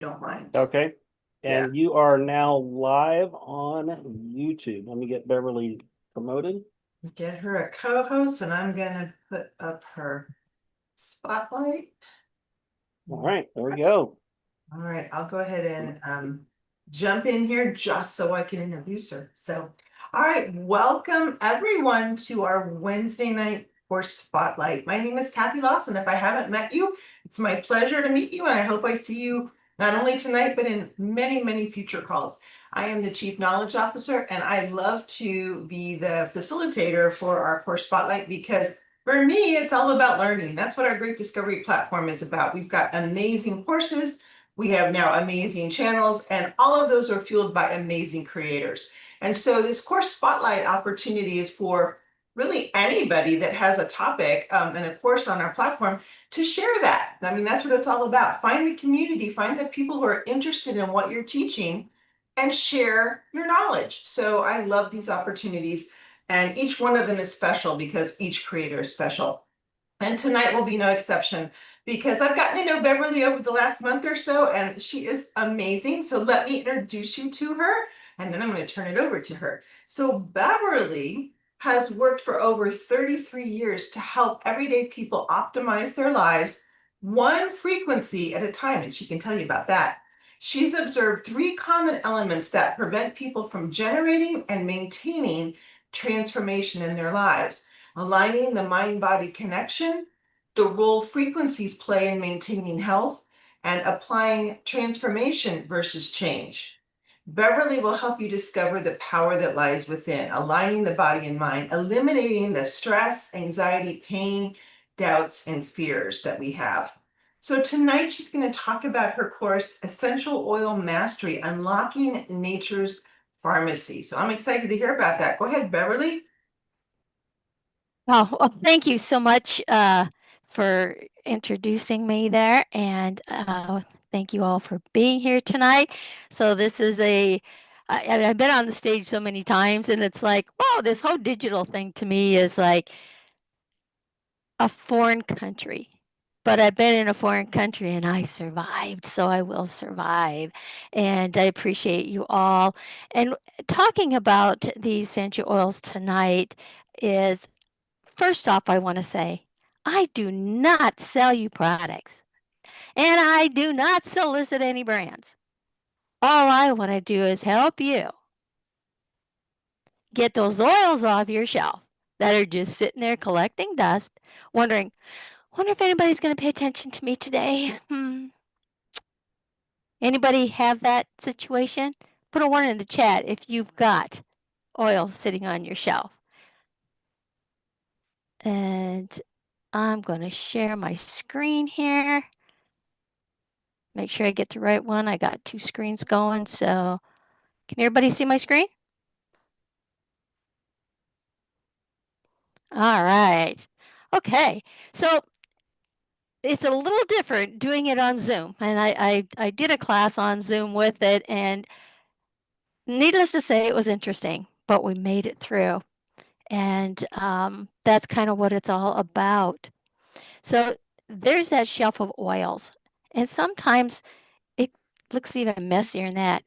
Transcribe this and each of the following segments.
don't mind. Okay. Yeah. And you are now live on YouTube. Let me get Beverly promoted. Get her a co-host, and I'm gonna put up her spotlight. All right, there we go. All right, I'll go ahead and jump in here just so I can introduce her. So, all right, welcome everyone to our Wednesday night horse spotlight. My name is Kathy Lawson. If I haven't met you, it's my pleasure to meet you, and I hope I see you not only tonight, but in many, many future calls. I am the Chief Knowledge Officer, and I love to be the facilitator for our course spotlight because for me, it's all about learning. That's what our Great Discovery platform is about. We've got amazing courses. We have now amazing channels, and all of those are fueled by amazing creators. And so this course spotlight opportunity is for really anybody that has a topic and a course on our platform to share that. I mean, that's what it's all about. Find the community, find the people who are interested in what you're teaching and share your knowledge. So I love these opportunities, and each one of them is special because each creator is special. And tonight will be no exception because I've gotten to know Beverly over the last month or so, and she is amazing. So let me introduce you to her, and then I'm going to turn it over to her. So Beverly has worked for over 33 years to help everyday people optimize their lives one frequency at a time, and she can tell you about that. She's observed three common elements that prevent people from generating and maintaining transformation in their lives: aligning the mind-body connection, the role frequencies play in maintaining health, and applying transformation versus change. Beverly will help you discover the power that lies within, aligning the body and mind, eliminating the stress, anxiety, pain, doubts, and fears that we have. So tonight she's going to talk about her course, Essential Oil Mastery, Unlocking Nature's Pharmacy. So I'm excited to hear about that. Go ahead, Beverly. Oh, well, thank you so much for introducing me there, and thank you all for being here tonight. So this is I've been on the stage so many times, and it's like, wow, this whole digital thing to me is like a foreign country. But I've been in a foreign country and I survived, so I will survive. And I appreciate you all. And talking about the essential oils tonight is, first off, I want to say, I do not sell you products and I do not solicit any brands. All I want to do is help you get those oils off your shelf that are just sitting there collecting dust, wonder if anybody's going to pay attention to me today. Anybody have that situation? Put a one in the chat if you've got oil sitting on your shelf. And I'm going to share my screen here. Make sure I get the right one. I got two screens going. So can everybody see my screen? All right. Okay. So it's a little different doing it on Zoom. And I did a class on Zoom with it. And needless to say, it was interesting, but we made it through. And that's kind of what it's all about. So there's that shelf of oils. And sometimes it looks even messier than that.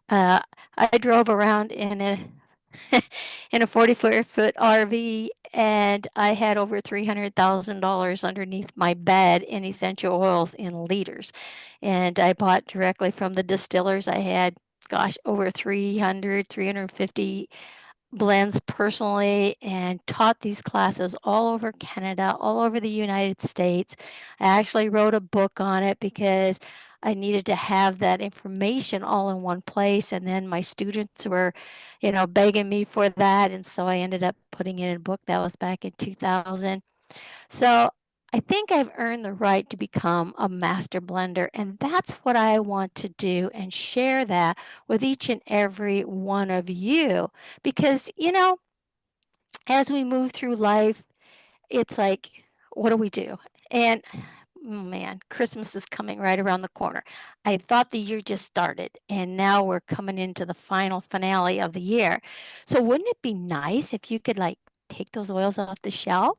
Uh, I drove around in a in a 44-foot RV, and I had over $300,000 underneath my bed in essential oils in liters. And I bought directly from the distillers. I had, gosh, over 350 blends personally and taught these classes all over Canada, all over the United States. I actually wrote a book on it because I needed to have that information all in one place. And then my students were, begging me for that. And so I ended up putting it in a book. That was back in 2000. So I think I've earned the right to become a master blender, and that's what I want to do and share that with each and every one of you. Because, as we move through life, it's like, what do we do? And oh man, Christmas is coming right around the corner. I thought the year just started, and now we're coming into the final finale of the year. So wouldn't it be nice if you could like take those oils off the shelf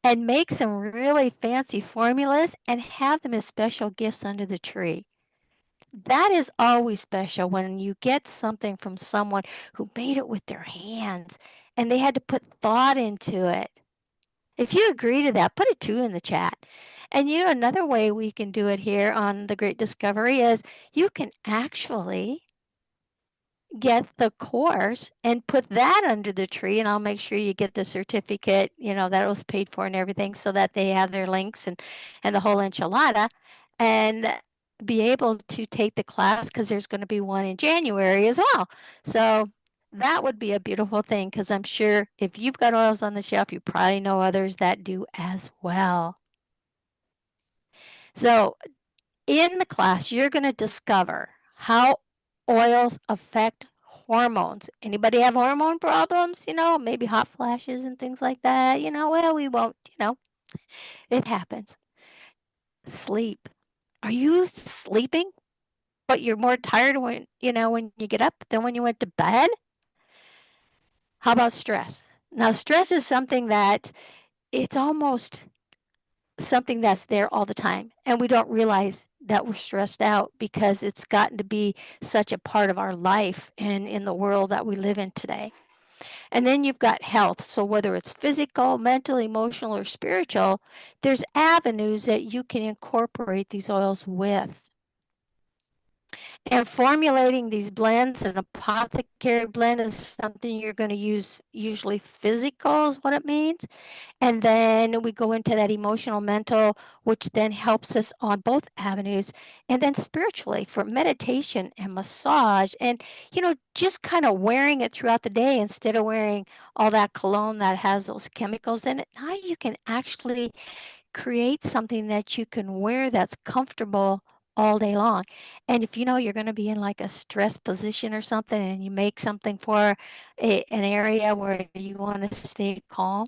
and make some really fancy formulas and have them as special gifts under the tree? that is always special when you get something from someone who made it with their hands and they had to put thought into it. If you agree to that, put a 2 in the chat. And another way we can do it here on the Great Discovery is you can actually get the course and put that under the tree, and I'll make sure you get the certificate, that it was paid for and everything, so that they have their links and the whole enchilada, and be able to take the class, because there's going to be one in January as well. So that would be a beautiful thing, because I'm sure if you've got oils on the shelf, you probably know others that do as well. So in the class, you're going to discover how oils affect hormones. Anybody have hormone problems? Maybe hot flashes and things like that. Well, we won't, it happens. Sleep. Are you sleeping, but you're more tired when you get up than when you went to bed? How about stress? Now, stress is something that it's almost something that's there all the time, and we don't realize that we're stressed out because it's gotten to be such a part of our life and in the world that we live in today. And then you've got health. So whether it's physical, mental, emotional, or spiritual, there's avenues that you can incorporate these oils with. And formulating these blends, an apothecary blend is something you're going to use, usually physical is what it means. And then we go into that emotional, mental, which then helps us on both avenues. And then spiritually for meditation and massage and, just kind of wearing it throughout the day instead of wearing all that cologne that has those chemicals in it. Now you can actually create something that you can wear that's comfortable all day long. And if you're going to be in like a stress position or something and you make something for an area where you want to stay calm,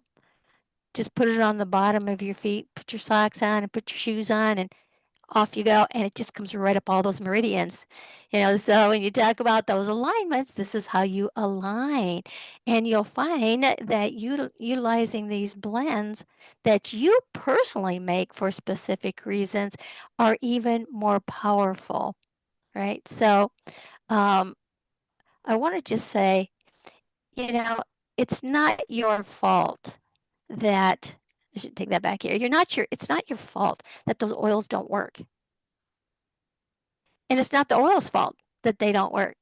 just put it on the bottom of your feet, put your socks on and put your shoes on and off you go. And it just comes right up all those meridians. So when you talk about those alignments, this is how you align. And you'll find that utilizing these blends that you personally make for specific reasons are even more powerful, right? So I want to just say, it's not your fault that I should take that back here. It's not your fault that those oils don't work. And it's not the oil's fault that they don't work,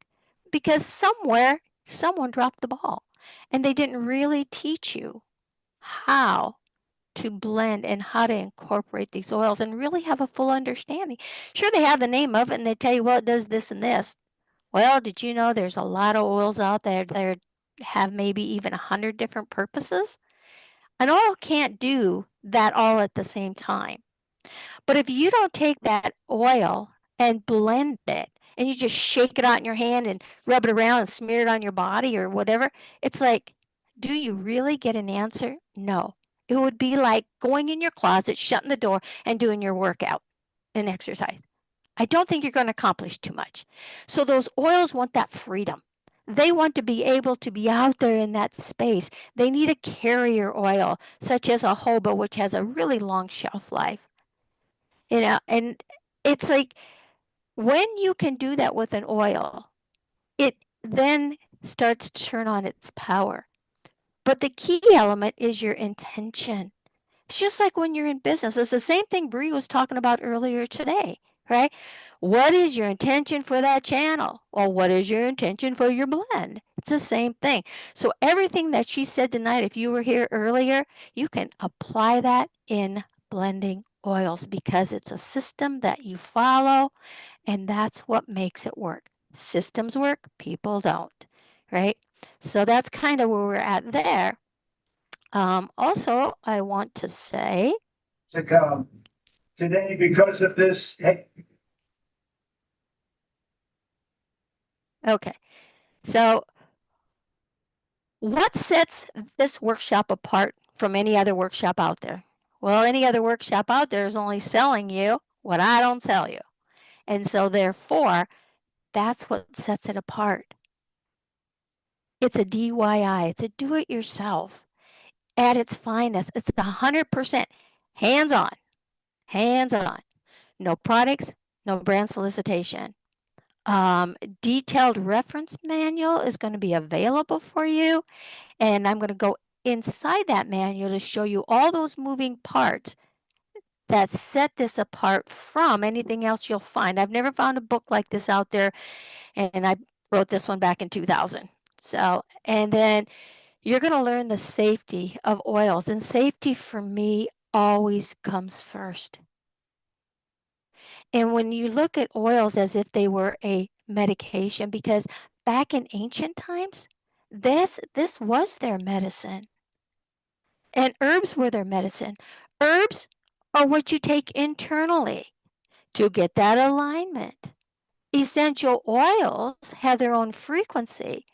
because somewhere someone dropped the ball and they didn't really teach you how to blend and how to incorporate these oils and really have a full understanding. Sure, they have the name of it and they tell you, well, it does this and this. Well, did you know there's a lot of oils out there that have maybe even 100 different purposes? An oil can't do that all at the same time. But if you don't take that oil and blend it and you just shake it out in your hand and rub it around and smear it on your body or whatever, it's like, do you really get an answer? No. It would be like going in your closet, shutting the door, and doing your workout and exercise. I don't think you're going to accomplish too much. So those oils want that freedom. They want to be able to be out there in that space. They need a carrier oil, such as a jojoba, which has a really long shelf life. And it's like when you can do that with an oil, it then starts to turn on its power. But the key element is your intention. It's just like when you're in business. It's the same thing Bree was talking about earlier today, right? What is your intention for that channel? Well, what is your intention for your blend? It's the same thing. So everything that she said tonight, if you were here earlier, you can apply that in blending oils because it's a system that you follow, and that's what makes it work. Systems work, people don't, right? So that's kind of where we're at there. Also, I want to say to come today because of this. okay. So what sets this workshop apart from any other workshop out there? Well, any other workshop out there is only selling you what I don't sell you. And so therefore, that's what sets it apart. It's a DIY, it's a do it yourself at its finest. It's 100% hands on, hands on. No products, no brand solicitation. Detailed reference manual is going to be available for you. And I'm going to go inside that manual to show you all those moving parts that set this apart from anything else you'll find. I've never found a book like this out there, and I wrote this one back in 2000. So, and then you're going to learn the safety of oils, and safety for me always comes first. And when you look at oils as if they were a medication, because back in ancient times, this was their medicine. And herbs were their medicine. Herbs are what you take internally to get that alignment. Essential oils have their own frequency.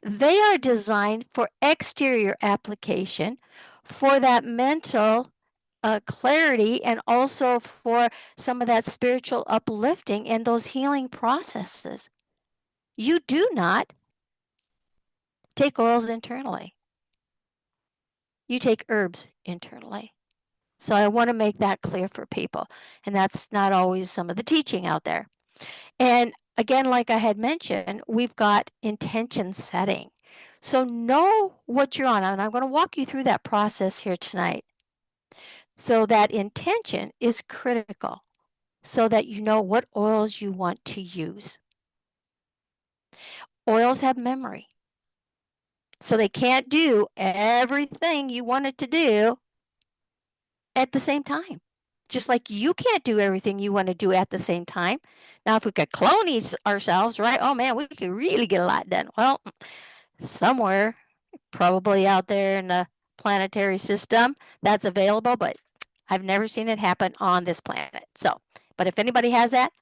They are designed for exterior application, for that mental clarity, and also for some of that spiritual uplifting and those healing processes. You do not take oils internally. You take herbs internally. So I want to make that clear for people. And that's not always some of the teaching out there. And again, like I had mentioned, we've got intention setting. So know what you're on. And I'm going to walk you through that process here tonight. So that intention is critical so that you know what oils you want to use. Oils have memory. So they can't do everything you want it to do at the same time. Just like you can't do everything you want to do at the same time. Now, if we could clone ourselves, right? Oh man, we could really get a lot done. Well, somewhere, probably out there in the planetary system, that's available, but I've never seen it happen on this planet. So, but if anybody has that,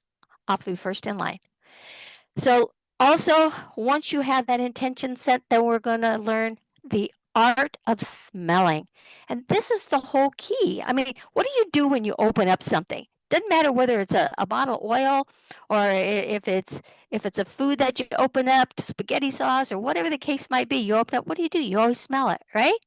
I'll be first in line. So also, once you have that intention set, then we're going to learn the art of smelling. And this is the whole key. I mean, what do you do when you open up something? Doesn't matter whether it's a bottle of oil or if it's a food that you open up, spaghetti sauce or whatever the case might be. You open up, what do? You always smell it, right?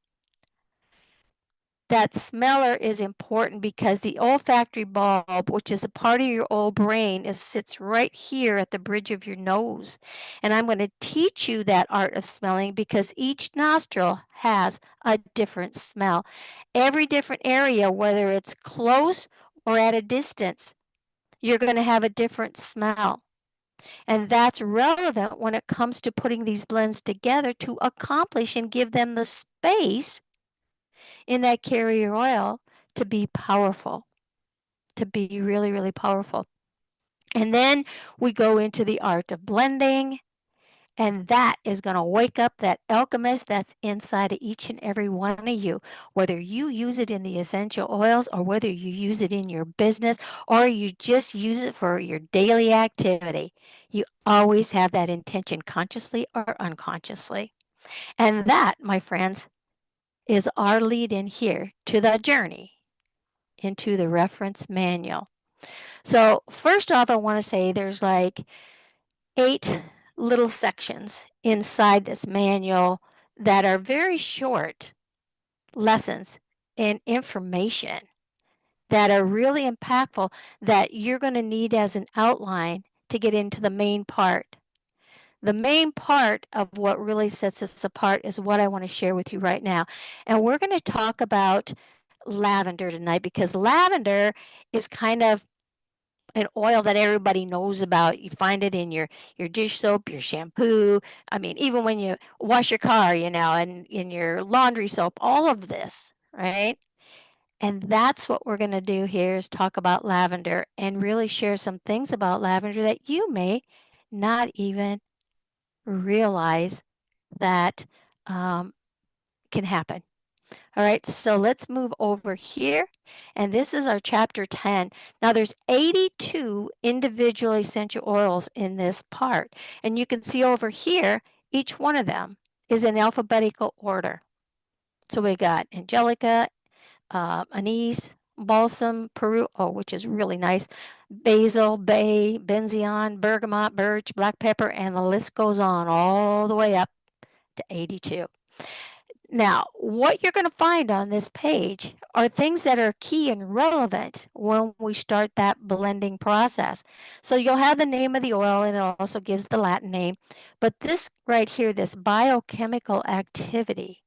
That smeller is important because the olfactory bulb, which is a part of your old brain, sits right here at the bridge of your nose. And I'm going to teach you that art of smelling because each nostril has a different smell. Every different area, whether it's close or at a distance, you're going to have a different smell. And that's relevant when it comes to putting these blends together to accomplish and give them the space in that carrier oil to be powerful, to be really, really powerful. And then we go into the art of blending, and that is going to wake up that alchemist that's inside of each and every one of you, whether you use it in the essential oils or whether you use it in your business or you just use it for your daily activity. You always have that intention, consciously or unconsciously. And that, my friends, is our lead in here to the journey into the reference manual. So first off, I want to say there's like 8 little sections inside this manual that are very short lessons and information that are really impactful that you're going to need as an outline to get into the main part. The main part of what really sets us apart is what I want to share with you right now. And we're going to talk about lavender tonight because lavender is kind of an oil that everybody knows about. You find it in your dish soap, your shampoo. I mean, even when you wash your car, and in your laundry soap, all of this, right? And that's what we're going to do here is talk about lavender and really share some things about lavender that you may not even realize that can happen. All right, so let's move over here. And this is our chapter 10. Now there's 82 individual essential oils in this part. And you can see over here, each one of them is in alphabetical order. So we got angelica, anise, balsam, peru, which is really nice, basil, bay, benzion, bergamot, birch, black pepper, and the list goes on all the way up to 82. Now, what you're going to find on this page are things that are key and relevant when we start that blending process. So you'll have the name of the oil, and it also gives the Latin name. But this right here, this biochemical activity,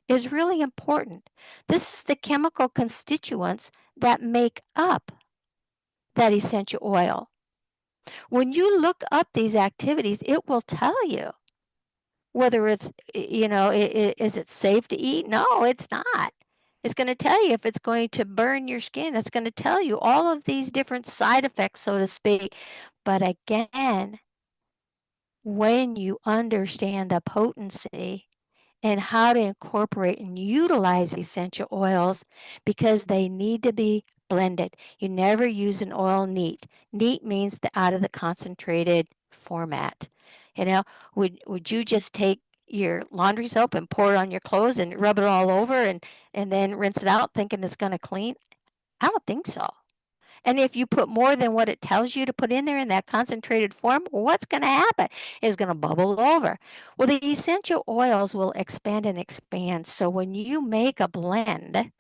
is really important. This is the chemical constituents that make up that essential oil. When you look up these activities, it will tell you whether it's, is it safe to eat? No, it's not. It's going to tell you if it's going to burn your skin. It's going to tell you all of these different side effects, so to speak. But again, when you understand the potency and how to incorporate and utilize essential oils, because they need to be blended. You never use an oil neat. Neat means out of the concentrated format. Would you just take your laundry soap and pour it on your clothes and rub it all over and then rinse it out thinking it's going to clean? I don't think so. And if you put more than what it tells you to put in there in that concentrated form, what's going to happen? It's going to bubble over. Well, the essential oils will expand and expand. So when you make a blend,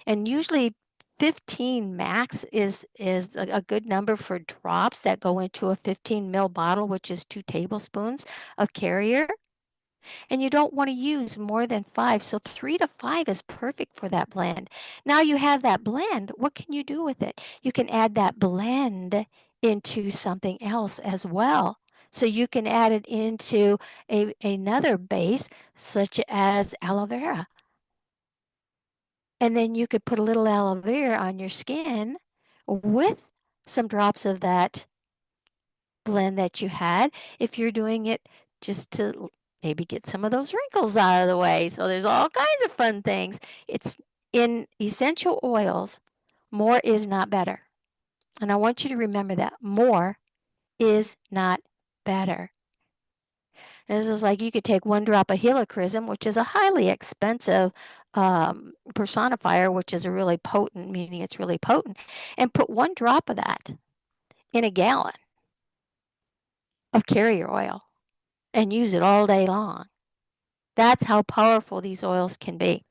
and usually 15 max is a good number for drops that go into a 15 ml bottle, which is 2 tablespoons of carrier. And you don't want to use more than 5. So 3 to 5 is perfect for that blend. Now you have that blend. What can you do with it? You can add that blend into something else as well. So you can add it into another base, such as aloe vera. And then you could put a little aloe vera on your skin with some drops of that blend that you had, if you're doing it just to maybe get some of those wrinkles out of the way. So there's all kinds of fun things. It's in essential oils, more is not better. And I want you to remember that more is not better. This is like you could take 1 drop of helichrysum, which is a highly expensive personifier, which is a really potent, meaning it's really potent, and put 1 drop of that in a gallon of carrier oil and use it all day long. That's how powerful these oils can be.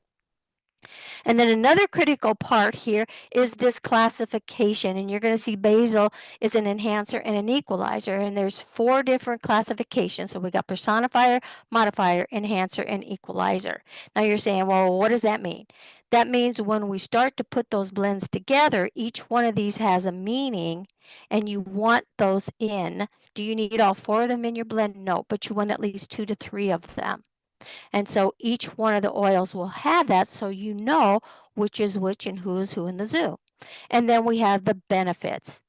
And then another critical part here is this classification. And you're going to see basil is an enhancer and an equalizer. And there's 4 different classifications. So we got personifier, modifier, enhancer, and equalizer. Now you're saying, well, what does that mean? That means when we start to put those blends together, each one of these has a meaning and you want those in. Do you need all 4 of them in your blend? No, but you want at least 2 to 3 of them. And so each one of the oils will have that, so you know which is which and who is who in the zoo. And then we have the benefits.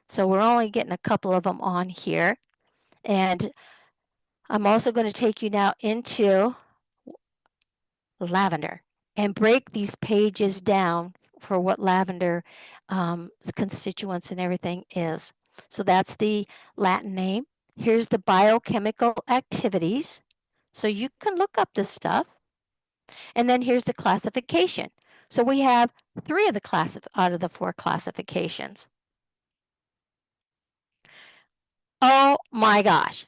So we're only getting a couple of them on here. And I'm also going to take you now into lavender and break these pages down for what lavender constituents and everything is. So that's the Latin name. Here's the biochemical activities. So you can look up this stuff. And then here's the classification. So we have 3 of the out of the 4 classifications. Oh my gosh.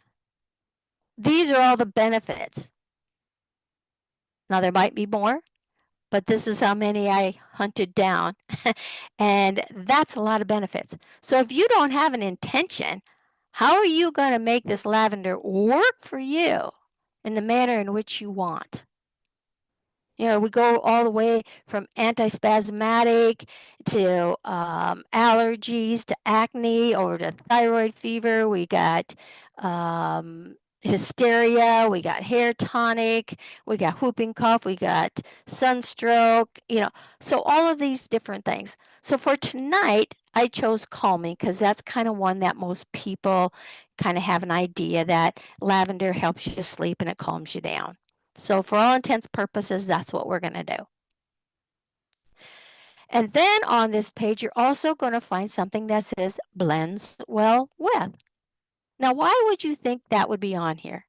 These are all the benefits. Now there might be more, but this is how many I hunted down. And that's a lot of benefits. So if you don't have an intention, how are you going to make this lavender work for you in the manner in which you want? We go all the way from antispasmodic to allergies to acne or to thyroid fever. We got hysteria. We got hair tonic. We got whooping cough. We got sunstroke. So all of these different things. So for tonight, I chose calming because that's kind of one that most people kind of have an idea that lavender helps you sleep and it calms you down. So for all intents purposes, that's what we're going to do. And then on this page, you're also going to find something that says blends well with. Now, why would you think that would be on here?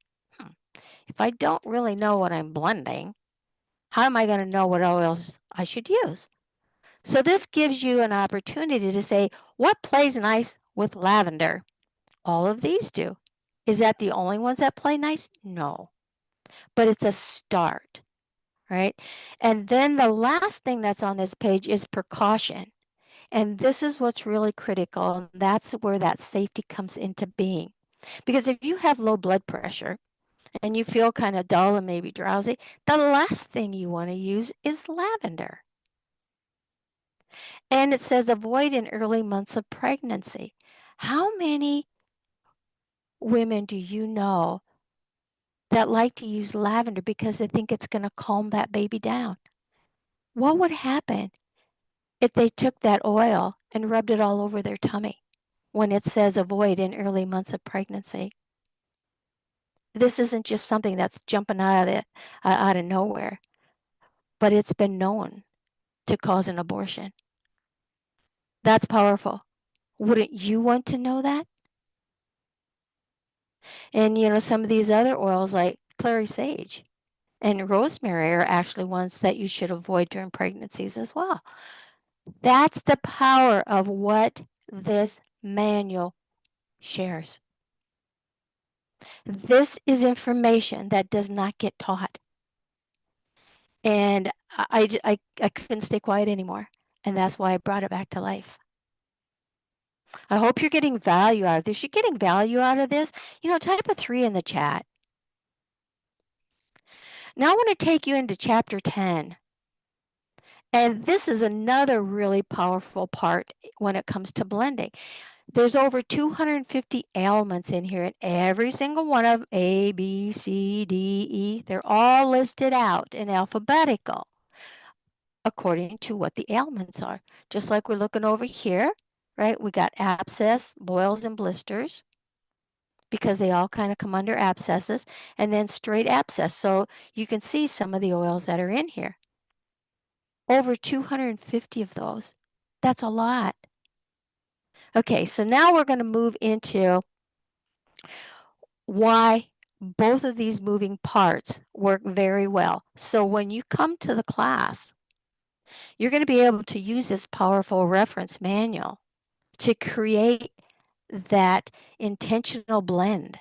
If I don't really know what I'm blending, how am I going to know what oils I should use? So this gives you an opportunity to say, what plays nice with lavender? All of these do. Is that the only ones that play nice? No. But it's a start. right? And then the last thing that's on this page is precaution. And this is what's really critical. And that's where that safety comes into being. Because if you have low blood pressure and you feel kind of dull and maybe drowsy, the last thing you want to use is lavender. And it says avoid in early months of pregnancy. How many women do you know that like to use lavender because they think it's going to calm that baby down? What would happen if they took that oil and rubbed it all over their tummy when it says avoid in early months of pregnancy? This isn't just something that's jumping out of nowhere, but it's been known to cause an abortion. That's powerful. Wouldn't you want to know that? And some of these other oils like clary sage and rosemary are actually ones that you should avoid during pregnancies as well. That's the power of what this manual shares. This is information that does not get taught. And I couldn't stay quiet anymore. And that's why I brought it back to life. I hope you're getting value out of this. You're getting value out of this. Type a 3 in the chat. Now I want to take you into chapter 10. And this is another really powerful part when it comes to blending. There's over 250 ailments in here, and every single one of A, B, C, D, E, they're all listed out in alphabetical according to what the ailments are. Just like we're looking over here, right? We got abscess, boils, and blisters because they all kind of come under abscesses, and then straight abscess. So you can see some of the oils that are in here. Over 250 of those. That's a lot. Okay, so now we're going to move into why both of these moving parts work very well. So when you come to the class, you're going to be able to use this powerful reference manual to create that intentional blend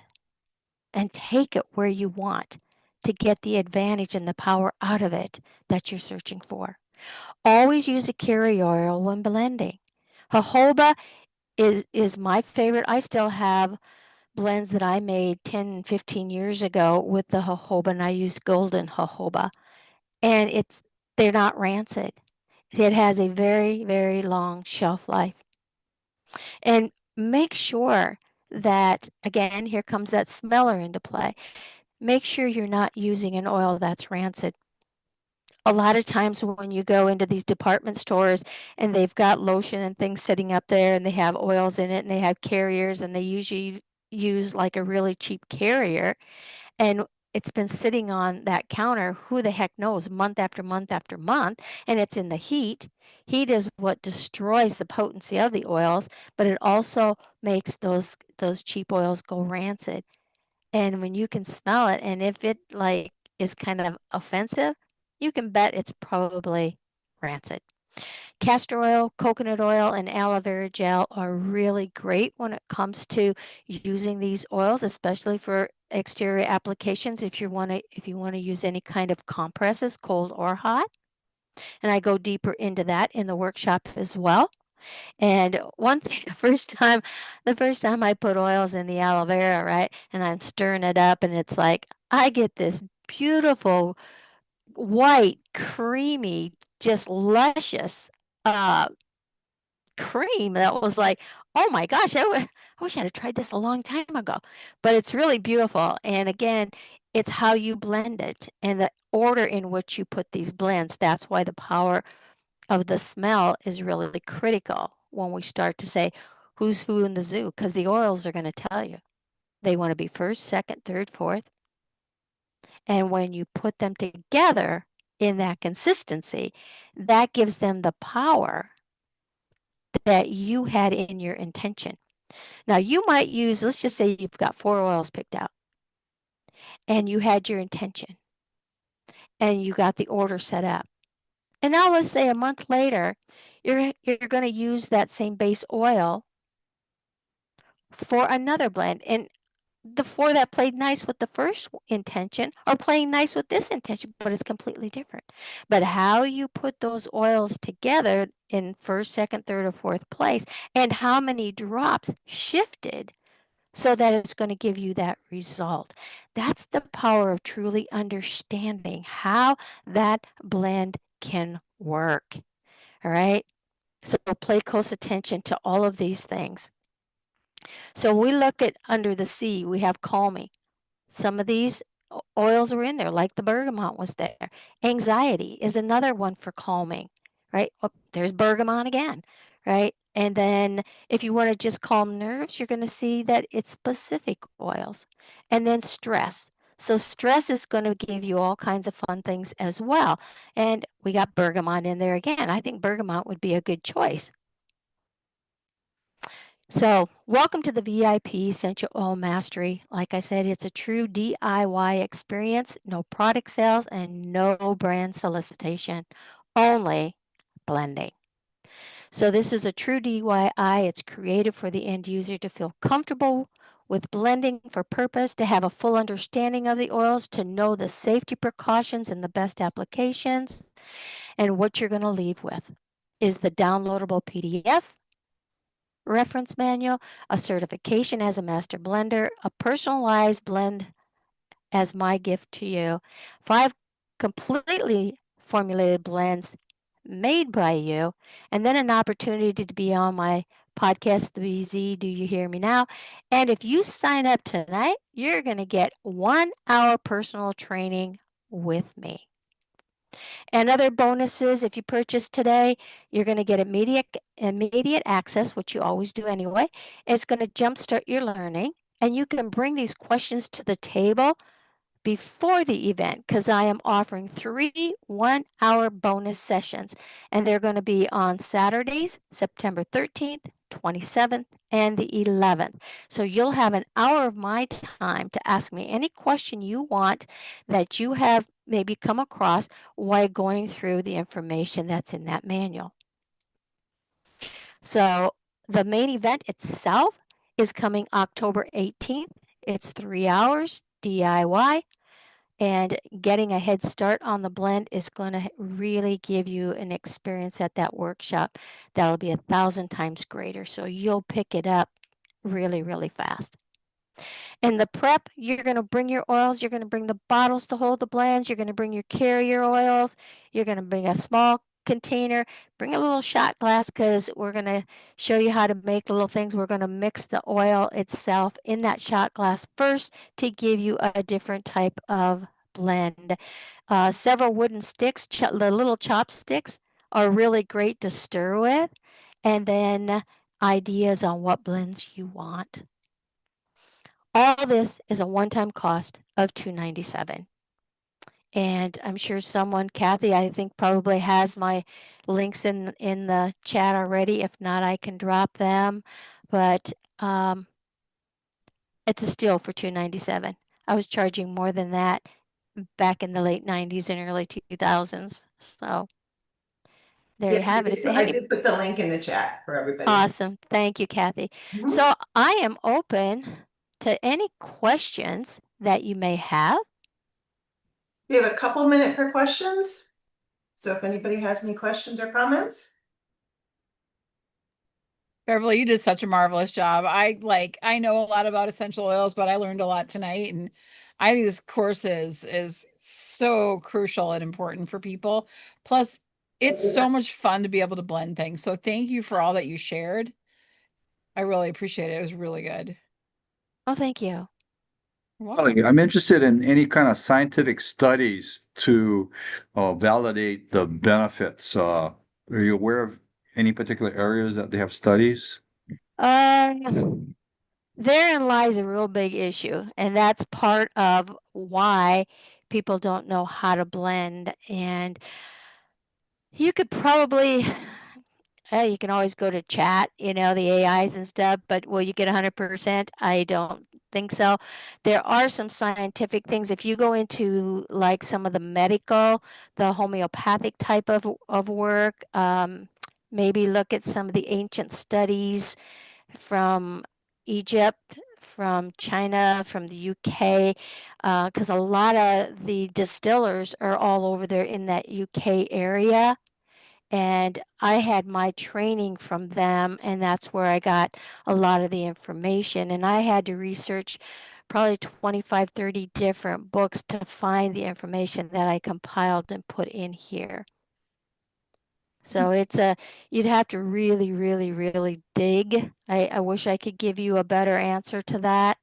and take it where you want to get the advantage and the power out of it that you're searching for. Always use a carrier oil when blending. Jojoba is my favorite. I still have blends that I made 10, 15 years ago with the jojoba, and I use golden jojoba. And they're not rancid. It has a very, very long shelf life. And make sure that, again, here comes that smeller into play. Make sure you're not using an oil that's rancid. A lot of times when you go into these department stores and they've got lotion and things sitting up there and they have oils in it and they have carriers and they usually use like a really cheap carrier and it's been sitting on that counter, who the heck knows, month after month after month, and it's in the heat. Heat is what destroys the potency of the oils, but it also makes those cheap oils go rancid. And when you can smell it, and if it like is kind of offensive, you can bet it's probably rancid. Castor oil, coconut oil, and aloe vera gel are really great when it comes to using these oils, especially for exterior applications if you want to use any kind of compresses, cold or hot. And I go deeper into that in the workshop as well. And one thing, the first time I put oils in the aloe vera, right, and I'm stirring it up, and it's like I get this beautiful white, creamy, just luscious cream that was like, oh my gosh, I wish I'd have tried this a long time ago. But it's really beautiful. And again, it's how you blend it and the order in which you put these blends. That's why the power of the smell is really critical when we start to say who's who in the zoo, because the oils are going to tell you. They want to be first, second, third, fourth. And when you put them together in that consistency, that gives them the power that you had in your intention. Now you might use, let's just say you've got 4 oils picked out and you had your intention and you got the order set up. And now let's say a month later, you're going to use that same base oil for another blend. And the four that played nice with the first intention are playing nice with this intention, but it's completely different. But how you put those oils together in first, second, third, or fourth place, and how many drops shifted so that it's going to give you that result. That's the power of truly understanding how that blend can work. All right. So pay close attention to all of these things. So we look at under the sea, we have calming. Some of these oils are in there, like the bergamot was there. Anxiety is another one for calming, right? Oh, there's bergamot again, right? And then if you want to just calm nerves, you're going to see that it's specific oils. And then stress. So stress is going to give you all kinds of fun things as well. And we got bergamot in there again. I think bergamot would be a good choice. So, welcome to the VIP Essential Oil Mastery. Like I said, it's a true DIY experience, no product sales and no brand solicitation, only blending. So, this is a true DIY. It's created for the end user to feel comfortable with blending for purpose, to have a full understanding of the oils, to know the safety precautions and the best applications. And what you're going to leave with is the downloadable PDF reference manual, a certification as a master blender, a personalized blend as my gift to you, 5 completely formulated blends made by you, and then an opportunity to be on my podcast, The BZ, Do You Hear Me Now? And if you sign up tonight, you're going to get 1 hour personal training with me. And other bonuses, if you purchase today, you're going to get immediate access, which you always do anyway. It's going to jumpstart your learning, and you can bring these questions to the table before the event because I am offering 3 1-hour bonus sessions, and they're going to be on Saturdays, September 13th, 27th, and the 11th. So you'll have an hour of my time to ask me any question you want that you have maybe come across while going through the information that's in that manual. So the main event itself is coming October 18th. It's 3 hours DIY. And getting a head start on the blend is going to really give you an experience at that workshop that'll be 1,000 times greater. So you'll pick it up really, really fast. In the prep, you're going to bring your oils, you're going to bring the bottles to hold the blends, you're going to bring your carrier oils, you're going to bring a small container, bring a little shot glass because we're going to show you how to make little things. We're going to mix the oil itself in that shot glass first to give you a different type of blend. Several wooden sticks, the little chopsticks are really great to stir with, and then ideas on what blends you want. All this is a one-time cost of $297. And I'm sure someone, Kathy, I think probably has my links in the chat already. If not, I can drop them. But it's a steal for $297. I was charging more than that back in the late 90s and early 2000s. So there you have it. I did put the link in the chat for everybody. Awesome. Thank you, Kathy. So I am open to any questions that you may have. We have a couple minutes for questions. So if anybody has any questions or comments. Beverly, you did such a marvelous job. I know a lot about essential oils, but I learned a lot tonight, and I think this course is so crucial and important for people. Plus, it's so much fun to be able to blend things. So thank you for all that you shared. I really appreciate it. It was really good. Oh, thank you. I'm interested in any kind of scientific studies to validate the benefits. Are you aware of any particular areas that they have studies? Therein lies a real big issue, and that's part of why people don't know how to blend. And you could probably, you can always go to chat, the AIs and stuff, but will you get 100%? I don't think so. There are some scientific things. If you go into like some of the medical, the homeopathic type of work, maybe look at some of the ancient studies from Egypt, from China, from the UK, because a lot of the distillers are all over there in that UK area. And I had my training from them, and that's where I got a lot of the information. And I had to research probably 25, 30 different books to find the information that I compiled and put in here. So you'd have to really, really, really dig. I wish I could give you a better answer to that.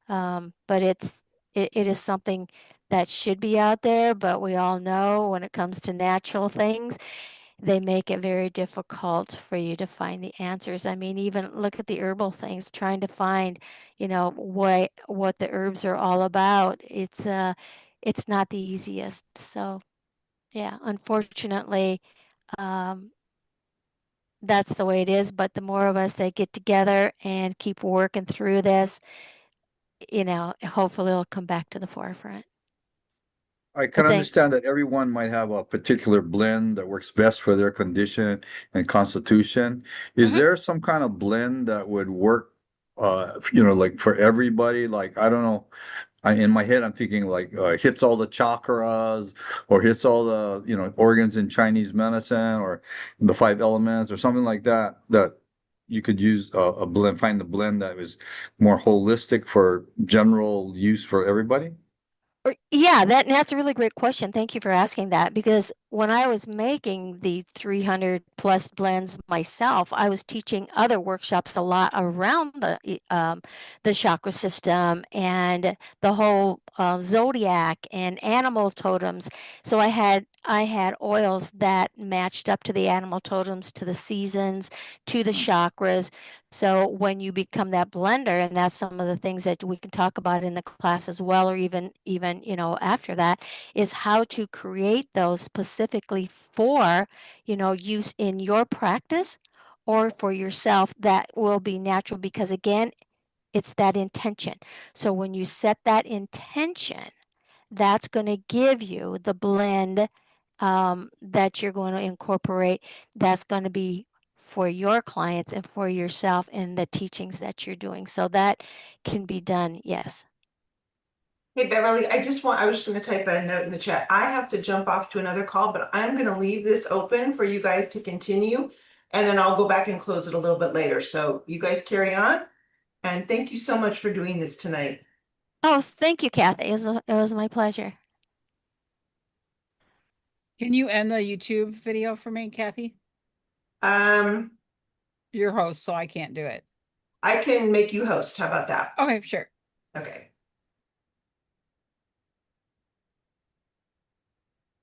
But it is something that should be out there, but we all know when it comes to natural things, they make it very difficult for you to find the answers. I mean, even look at the herbal things, trying to find, what the herbs are all about. It's not the easiest. So yeah, unfortunately, um, that's the way it is. But the more of us that get together and keep working through this, hopefully it'll come back to the forefront. I But can understand that everyone might have a particular blend that works best for their condition and constitution. Is Mhm. there some kind of blend that would work, like for everybody? Like, I don't know. In my head, I'm thinking like hits all the chakras or hits all the, organs in Chinese medicine or the five elements or something like that, that you could use a blend, find the blend that is more holistic for general use for everybody. Yeah, that's a really great question. Thank you for asking that, because when I was making the 300 plus blends myself, I was teaching other workshops a lot around the chakra system and the whole zodiac and animal totems. So I had oils that matched up to the animal totems, to the seasons, to the chakras. So when you become that blender, and that's some of the things that we can talk about in the class as well, or even after that, is how to create those specifically for use in your practice or for yourself, that will be natural, because again, it's that intention. So when you set that intention, that's going to give you the blend that you're going to incorporate. That's going to be for your clients and for yourself in the teachings that you're doing. So that can be done, yes. Hey Beverly, I was just gonna type a note in the chat. I have to jump off to another call, but I'm gonna leave this open for you guys to continue. And then I'll go back and close it a little bit later. So you guys carry on. And thank you so much for doing this tonight. Oh, thank you, Kathy. It was my pleasure. Can you end the YouTube video for me, Kathy? Um, You're host, so I can't do it. I can make you host. How about that? Okay, sure. Okay.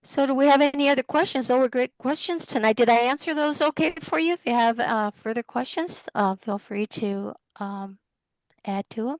So do we have any other questions? Those were great questions tonight. Did I answer those okay for you? If you have further questions, feel free to add to them.